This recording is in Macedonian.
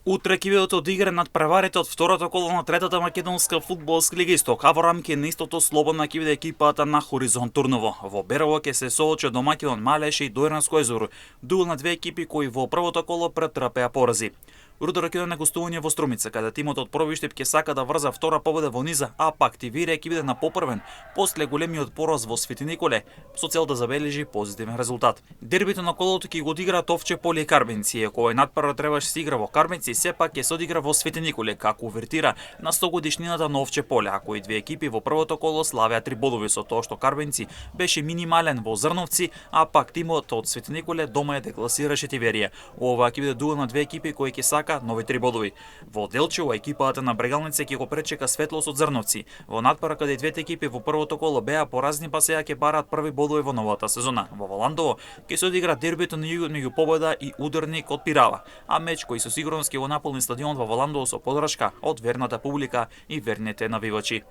Утре ќе бидат одиграни надпреварите од второто коло на третата македонска фудбалска лига исток, а во рамки на истото слободна ќе биде екипата на Хоризонт Турново. Во Берово ќе се соочи домаќинот Малеше и Дојранско езеро, дуел на две екипи кои во првото коло претрпеа порази. Рудар ќе на гостување во Струмица, каде тимот од Пробиштип ќе сака да врза втора победа во низа, а пак Тивирија ќе биде на попрвен после големиот пораз во Свети Николе, со цел да забележи позитивен резултат. Дербито на колото ќе го одиграат Овче поле и Карбенци, иако најпрво требаше се игра во Карбенци, сепак ќе се одигра во Свети Николе како увертира на 100 годишнината на Овче поле, а кои две екипи во првото коло славеа 3 бодови, со тоа што Карбенци беше минимален во Зрновци, а пак тимот од Свети Николе дома ја декласираше Тивирија. Ова ќе биде дуел на две екипи кои ќе сака нови 3 бодови. Во Делчево екипата на Брегалница ќе го пречека Светлос од Зрновци. Во надпора каде и двете екипи во првото коло беа поразни, па сега ќе бараат први бодови во новата сезона. Во Валандово ќе се одигра дербито на меѓу Победа и Ударник од Пирава, а меч кој со сигурност ќе го наполни стадионот во Валандово со поддршка од верната публика и верните навивачи.